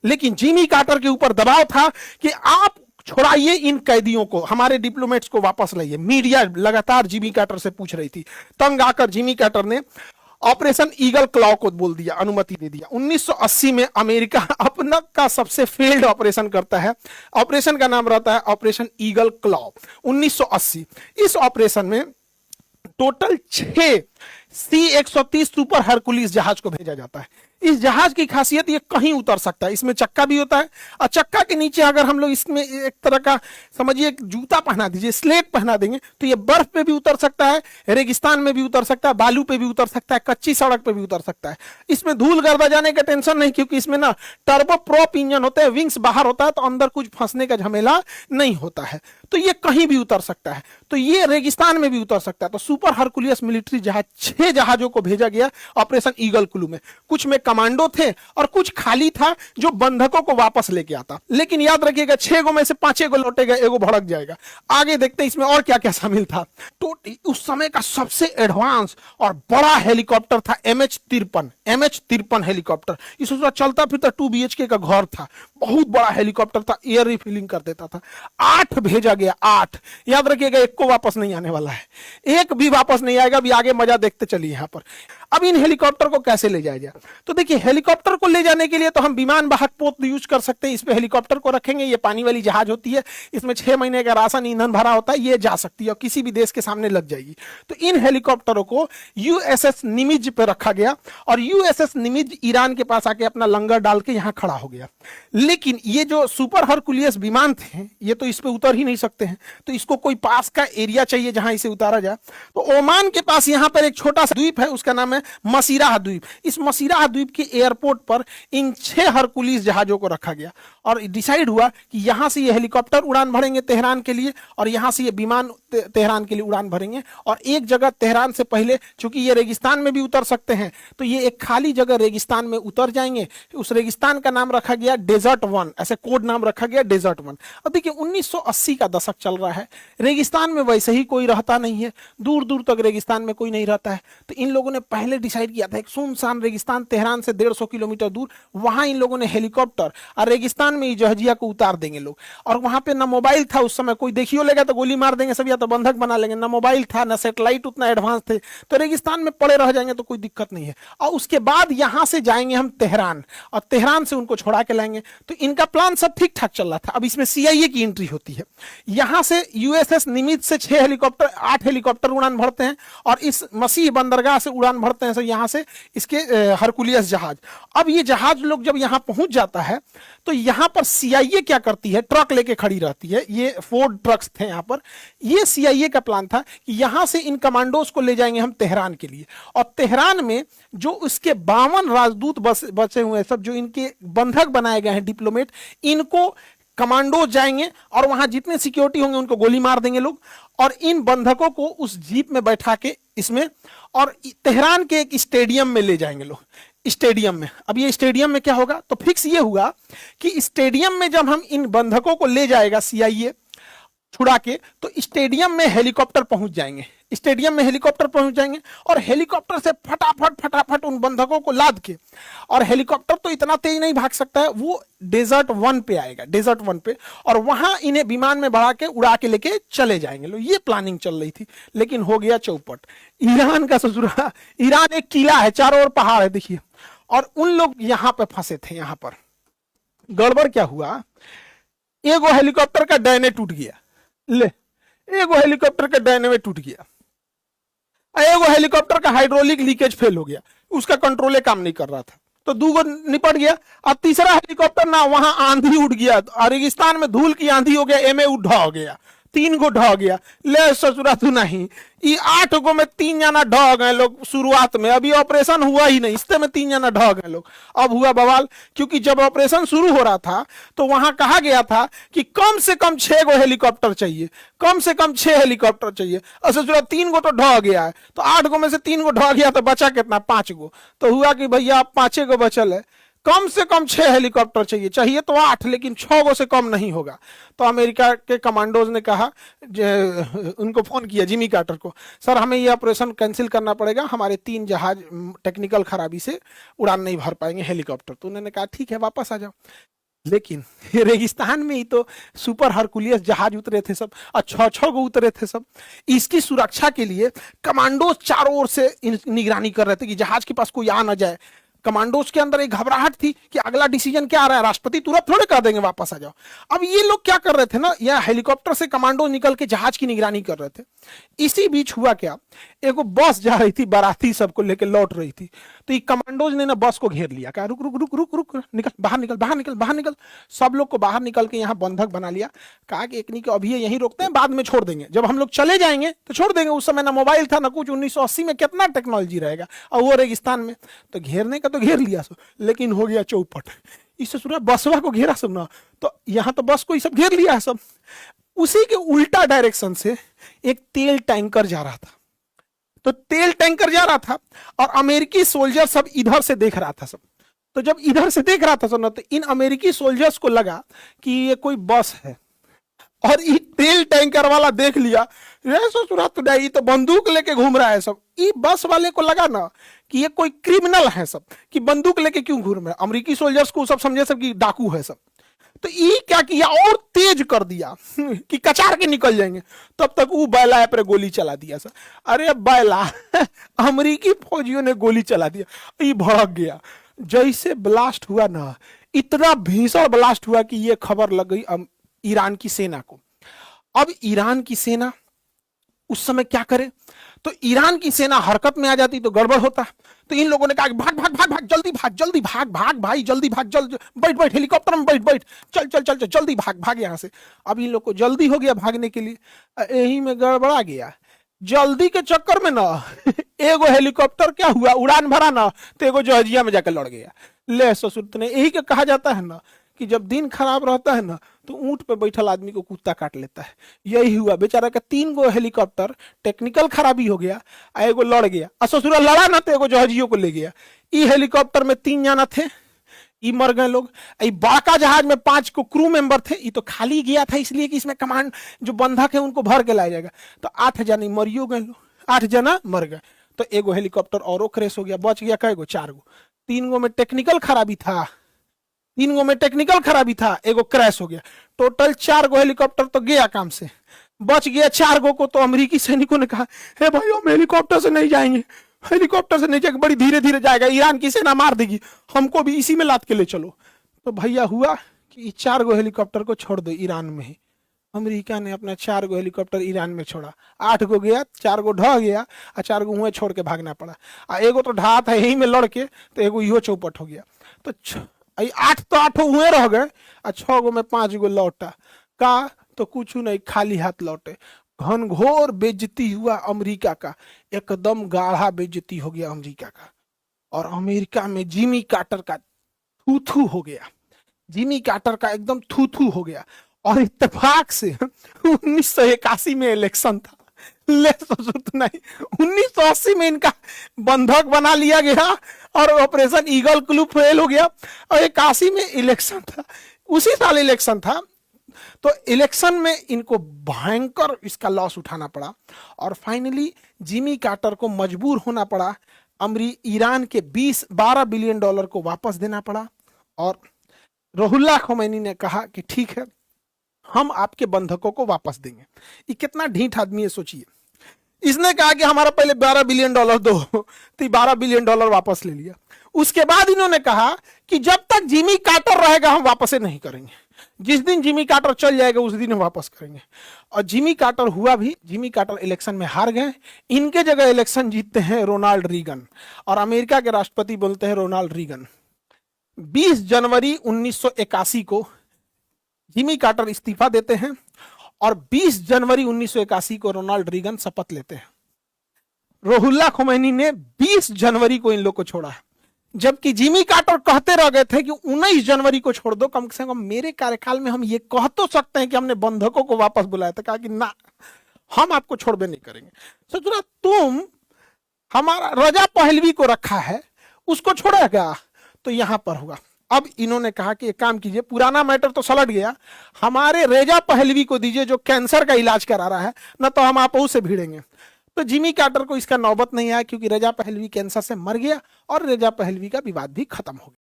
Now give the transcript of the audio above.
लेकिन Jimmy Carter के ऊपर दबाव था कि आप छोड़ाइए इन कैदियों को, हमारे डिप्लोमेट्स को वापस लाइए। मीडिया लगातार जिमी कार्टर से पूछ रही थी। तंग आकर जिमी कार्टर ने ऑपरेशन ईगल क्लॉ को बोल दिया, अनुमति दे दिया। 1980 में अमेरिका अपना का सबसे फेल्ड ऑपरेशन करता है। ऑपरेशन का नाम रहता है ऑपरेशन ईगल क्लॉ 1980। इस ऑपरेशन में टोटल 6 C-130 सुपर हरकुलिस जहाज को भेजा जाता है। इस जहाज की खासियत ये कहीं उतर सकता है, इसमें चक्का भी होता है और चक्का के नीचे अगर हम लोग इसमें एक तरह का समझिए जूता पहना दीजिए, स्लेट पहना देंगे तो ये बर्फ पे भी उतर सकता है, रेगिस्तान में भी उतर सकता है, बालू पे भी उतर सकता है, कच्ची सड़क पे भी उतर सकता है। इसमें धूल गर्दा जाने का टेंशन नहीं, क्योंकि इसमें ना टर्बो प्रोप इंजन होते हैं, विंग्स बाहर होता है तो अंदर कुछ फंसने का झमेला नहीं होता है। तो ये कहीं भी उतर सकता है, तो ये रेगिस्तान में भी उतर सकता है। तो सुपर हरकुलियस मिलिट्री जहाज 6 जहाजों को भेजा गया ऑपरेशन ईगल क्लू में। कुछ में कमांडो थे और कुछ खाली था जो बंधकों को वापस लेके आता। लेकिन याद रखिएगा 6 गो में से 5 गो लौटेगा, एगो भड़क जाएगा। आगे देखते हैं इसमें और क्या क्या शामिल था। तो उस समय का सबसे एडवांस और बड़ा हेलीकॉप्टर था MH-53 हेलीकॉप्टर। इसमें चलता फिरता 2 BHK का घर था, बहुत बड़ा हेलीकॉप्टर था, एयर रिफिलिंग कर देता था। 8 भेजा गया, 8। याद रखिएगा एक को वापस नहीं आने वाला है, एक भी वापस नहीं आएगा। अभी आगे मजा देखते चलिए यहां पर। अब इन हेलीकॉप्टर को कैसे ले जाया जाए, तो देखिए हेलीकॉप्टर को ले जाने के लिए तो हम विमान वाहक पोत यूज कर सकते हैं। इस पे हेलीकॉप्टर को रखेंगे, ये पानी वाली जहाज होती है, इसमें 6 महीने का राशन ईंधन भरा होता है, ये जा सकती है और किसी भी देश के सामने लग जाएगी। तो इन हेलीकॉप्टरों को USS निमिज पे रखा गया और USS निमिज ईरान के पास आके अपना लंगर डाल के यहां खड़ा हो गया। लेकिन ये जो सुपर हरकुलियस विमान थे ये तो इस पे उतर ही नहीं सकते हैं, तो इसको कोई पास का एरिया चाहिए जहां इसे उतारा जाए। तो ओमान के पास यहां पर एक छोटा सा द्वीप है, उसका नाम है मसीराह द्वीप। इस मसीराह द्वीप के एयरपोर्ट पर इन 6 हरकुलिस जहाजों को रखा गया और डिसाइड हुआ कि यहां से ये हेलीकॉप्टर उड़ान भरेंगे तेहरान के लिए और यहां से ये विमान तेहरान के लिए उड़ान भरेंगे। और एक जगह तेहरान से पहले, चूंकि ये रेगिस्तान में भी उतर सकते हैं, तो ये एक खाली जगह रेगिस्तान में उतर जाएंगे। उस रेगिस्तान का नाम रखा गया डेजर्ट 1, ऐसे कोड नाम रखा गया डेजर्ट 1। अब देखिए 1980 का दशक चल रहा है, रेगिस्तान में वैसे ही कोई रहता नहीं है, दूर दूर तक रेगिस्तान में कोई नहीं रहता है। तो इन लोगों ने पहले डिसाइड किया था एक सुनसान रेगिस्तान तेहरान से 150 किलोमीटर दूर, वहां इन लोगों ने हेलीकॉप्टर और रेगिस्तान में जहाजिया को उतार देंगे लोग। और वहां पे ना मोबाइल था उस समय, कोई देखियो लेगा तो गोली मार देंगे सब, या तो बंधक बना लेंगे। ना मोबाइल था, ना सैटेलाइट उतना एडवांस थे, तो रेगिस्तान में पड़े रह जाएंगे तो कोई दिक्कत नहीं है। और उसके बाद यहां से जाएंगे हम तेहरान और तेहरान से उनको छोड़ा के लाएंगे। तो इनका प्लान सब ठीक ठाक चल रहा था। अब इसमें CIA की एंट्री होती है। यहां से USS निमिज से 6 हेलीकॉप्टर 8 हेलीकॉप्टर उड़ान भरते हैं और इस मसीह बंदरगाह से उड़ान भरते हैं यहां से इसके हरकुलियस जहाज। अब ये जहाज लोग जब यहां पहुंच जाता है तो यहां पर CIA क्या करती है, ट्रक लेके खड़ी रहती है। ये फोर्ड ट्रक्स थे यहां पर। ये CIA का प्लान था कि यहां से इन कमांडोज को ले जाएंगे हम तेहरान के लिए, और तेहरान में जो उसके 52 राजदूत बचे हुए हैं, सब जो इनके बंधक बनाए गए हैं डिप्लोमेट, इनको कमांडो जाएंगे और वहां जितने सिक्योरिटी होंगे उनको गोली मार देंगे लोग, और इन बंधकों को उस जीप में बैठा के इसमें और तेहरान के एक स्टेडियम में ले जाएंगे लोग। स्टेडियम में, अब ये स्टेडियम में क्या होगा, तो फिक्स ये हुआ कि स्टेडियम में जब हम इन बंधकों को ले जाएगा CIA छुड़ा के, तो स्टेडियम में हेलीकॉप्टर पहुंच जाएंगे। स्टेडियम में हेलीकॉप्टर पहुंच जाएंगे और हेलीकॉप्टर से फटाफट उन बंधकों को लाद के, और हेलीकॉप्टर तो इतना तेज नहीं भाग सकता है, वो डेजर्ट 1 पे आएगा, डेजर्ट 1 पे, और वहां इन्हें विमान में बढ़ा के उड़ा के लेके चले जाएंगे लोग। ये प्लानिंग चल रही थी, लेकिन हो गया चौपट। ईरान का ससुरा, ईरान एक किला है, चारों ओर पहाड़ है देखिए, और उन लोग यहां पे फंसे थे। यहां पर गड़बड़ क्या हुआ, एगो हेलीकॉप्टर का डैने टूट गया, ले एगो हेलीकॉप्टर का डायनेमिक टूट गया, एगो हेलीकॉप्टर का हाइड्रोलिक लीकेज फेल हो गया, उसका कंट्रोले काम नहीं कर रहा था, तो 2 निपट गया। और तीसरा हेलीकॉप्टर ना, वहां आंधी उड़ गया, रेगिस्तान में धूल की आंधी हो गया, एमे ढह गया, 3 गो ढह गया। ले ससुरा तू नहीं, ये 8 गो में 3 जना ढह गए लोग शुरुआत में, अभी ऑपरेशन हुआ ही नहीं, इससे में 3 जना ढह गए लोग। अब हुआ बवाल, क्योंकि जब ऑपरेशन शुरू हो रहा था तो वहां कहा गया था कि कम से कम 6 गो हेलीकॉप्टर चाहिए, कम से कम 6 हेलीकॉप्टर चाहिए। और ससुरा 3 गो तो ढह गया है, तो 8 गो में से 3 गो ढह गया, तो बचा कितना, 5 गो। तो हुआ कि भैया अब 5 गो बचल है, कम से कम 6 हेलीकॉप्टर चाहिए, चाहिए तो 8, लेकिन 6 गो से कम नहीं होगा। तो अमेरिका के कमांडोज ने कहा, उनको फोन किया जिमी कार्टर को, सर हमें ये ऑपरेशन कैंसिल करना पड़ेगा, हमारे 3 जहाज टेक्निकल खराबी से उड़ान नहीं भर पाएंगे हेलीकॉप्टर। तो उन्होंने कहा ठीक है वापस आ जाओ। लेकिन रेगिस्तान में ही तो सुपर हरकुलियस जहाज उतरे थे सब, और 6-6 गो उतरे थे सब। इसकी सुरक्षा के लिए कमांडोज चारों ओर से निगरानी कर रहे थे कि जहाज के पास कोई आ ना जाए। कमांडोज के अंदर एक घबराहट थी कि अगला डिसीजन क्या आ रहा है, राष्ट्रपति तुरंत थोड़े कर देंगे वापस आ जाओ। अब ये लोग क्या कर रहे थे ना, यह हेलीकॉप्टर से कमांडो निकल के जहाज की निगरानी कर रहे थे। इसी बीच हुआ क्या, एक बस जा रही थी, बाराती सबको लेके लौट रही थी, तो ये कमांडोज ने ना बस को घेर लिया, कहा रुक रुक रुक रुक रुक, निकल बाहर, निकल बाहर, निकल बाहर, निकल। सब लोग को बाहर निकल के यहाँ बंधक बना लिया। कहा कि एकनी को अभी यहीं रोकते हैं, बाद में छोड़ देंगे, जब हम लोग चले जाएंगे तो छोड़ देंगे। उस समय ना मोबाइल था ना कुछ, 1980 में कितना टेक्नोलॉजी रहेगा, और वो रेगिस्तान में। तो घेरने का तो घेर लिया सो, लेकिन हो गया चौपट। इससे सुना बसवा को घेरा सब ना, तो यहाँ तो बस को ही सब घेर लिया सब। उसी के उल्टा डायरेक्शन से एक तेल टैंकर जा रहा था, तो तेल टैंकर जा रहा था और अमेरिकी सोल्जर सब इधर से देख रहा था सब। तो जब इधर से देख रहा था सब ना, तो इन अमेरिकी सोल्जर्स को लगा कि ये कोई बस है, और ये तेल टैंकर वाला देख लिया, ये तो बंदूक लेके घूम रहा है सब। ये बस वाले को लगा ना कि ये कोई क्रिमिनल है सब, कि बंदूक लेके क्यों घूम रहा है। अमेरिकी सोल्जर्स को सब समझे सब कि डाकू है सब। तो ये क्या किया, और तेज कर दिया कि कचार के निकल जाएंगे। तब तक वो बैला पर गोली चला दिया सर। अरे बैला अमेरिकी फौजियों ने गोली चला दिया, ये भड़क गया। जैसे ब्लास्ट हुआ ना, इतना भीषण ब्लास्ट हुआ कि ये खबर लग गई ईरान की सेना को। अब ईरान की सेना उस समय क्या करे, तो ईरान की सेना हरकत में आ जाती तो गड़बड़ होता। तो इन लोगों ने कहा भाग भाग भाग भाग, जल्दी भाग, जल्दी भाग भाग भाई, जल्दी भाग, जल्दी बैठ बैठ हेलीकॉप्टर में, बैठ बैठ, चल चल चल चल, जल्दी भाग भाग यहाँ से। अब इन लोग को जल्दी हो गया भागने के लिए, यही में गड़बड़ा गया। जल्दी के चक्कर में ना एगो हेलीकॉप्टर क्या हुआ, उड़ान भरा ना, तो एगो जहाजिया में जाकर लड़ गया। ले ससुर ने, यही के कहा जाता है ना कि जब दिन खराब रहता है ना, तो ऊंट पे बैठल आदमी को कुत्ता काट लेता है। यही हुआ, बेचारा का 3 गो हेलीकॉप्टर टेक्निकल खराबी हो गया, एगो लड़ गया। ससुरा लड़ा ना तो एगो जहाजियों को ले गया। ई हेलीकॉप्टर में 3 जना थे, ई मर गए लोग। बाका जहाज में 5 को क्रू मेंबर थे, ये तो खाली गया था इसलिए कि इसमें कमांड जो बंधक है उनको भर के लाया जाएगा। तो 8 जने मरियो गए लोग, 8 जना मर गए। तो एगो हेलीकॉप्टर और क्रैश हो गया, बच गया कै गो, 4 गो। 3 गो में टेक्निकल खराबी था, 3 गो में टेक्निकल खराबी था, एगो क्रैश हो गया। टोटल 4 गो हेलीकॉप्टर तो गया काम से, बच गया 4 गो को। तो अमेरिकी सैनिकों ने कहा, हे भाई हम हेलीकॉप्टर से नहीं जाएंगे, हेलीकॉप्टर से नहीं जाएंगे, बड़ी धीरे धीरे जाएगा, ईरान की सेना मार देगी, हमको भी इसी में लाद के ले चलो। तो भैया हुआ कि 4 गो हेलीकॉप्टर को छोड़ दो ईरान में ही। अमेरिका ने अपना 4 गो हेलीकॉप्टर ईरान में छोड़ा, 8 गो गया, 4 गो ढह गया, और 4 गो हुए छोड़ के भागना पड़ा। और एगो तो ढहा था यही में लड़ के, तो एगो इहो चौपट हो गया। तो 8 तो 8 हुए रह गए, और 6 गो में 5 गो लौटा का, तो कुछ नहीं, खाली हाथ लौटे। घनघोर बेइज्जती हुआ अमेरिका का, एकदम गाढ़ा बेइज्जती हो गया अमेरिका का। और अमेरिका में जिमी कार्टर का थू थू हो गया, जिमी कार्टर का एकदम थू थू हो गया। और इत्तेफाक से 1981 में इलेक्शन था, ले सोचो नहीं, 1980 में इनका बंधक बना लिया गया और ऑपरेशन ईगल क्लू फेल हो गया, और 81 में इलेक्शन था, उसी साल इलेक्शन था। तो इलेक्शन में इनको भयंकर इसका लॉस उठाना पड़ा, और फाइनली जिमी कार्टर को मजबूर होना पड़ा, ईरान के 12 बिलियन डॉलर को वापस देना पड़ा। और रुहुल्लाह खोमैनी ने कहा कि ठीक है, हम आपके बंधकों को वापस देंगे। ये कितना ढीठ आदमी है सोचिए। इसने कहा कि हमारा पहले 12 बिलियन डॉलर दो, तो 12 बिलियन डॉलर वापस ले लिया। उसके बाद इन्होंने कहा कि जब तक जिमी कार्टर रहेगा हम वापस नहीं करेंगे, जिस दिन जिमी कार्टर चल जाएगा उस दिन हम वापस करेंगे। और जिमी कार्टर हुआ भी, जिमी कार्टर इलेक्शन में हार गए। इनके जगह इलेक्शन जीतते हैं रोनाल्ड रीगन, और अमेरिका के राष्ट्रपति बोलते हैं रोनाल्ड रीगन। 20 जनवरी 1981 को जिमी कार्टर इस्तीफा देते हैं, और 20 जनवरी 1981 को रोनाल्ड रीगन शपथ लेते हैं। रुहुल्लाह खोमैनी ने 20 जनवरी को इन लोग को छोड़ा, जबकि जिमी कार्टर कहते रह गए थे कि 19 जनवरी को छोड़ दो, कम से कम मेरे कार्यकाल में हम ये कह तो सकते हैं कि हमने बंधकों को वापस बुलाया था। कहा कि ना, हम आपको छोड़बे नहीं करेंगे। सोच रहा तुम हमारा रजा पहलवी को रखा है, उसको छोड़ेगा, तो यहां पर होगा। अब इन्होंने कहा कि एक काम कीजिए, पुराना मैटर तो सलट गया, हमारे रेजा पहलवी को दीजिए जो कैंसर का इलाज करा रहा है, ना तो हम आप से भिड़ेंगे। तो जिमी कार्टर को इसका नौबत नहीं आया, क्योंकि रेजा पहलवी कैंसर से मर गया और रेजा पहलवी का विवाद भी खत्म हो गया।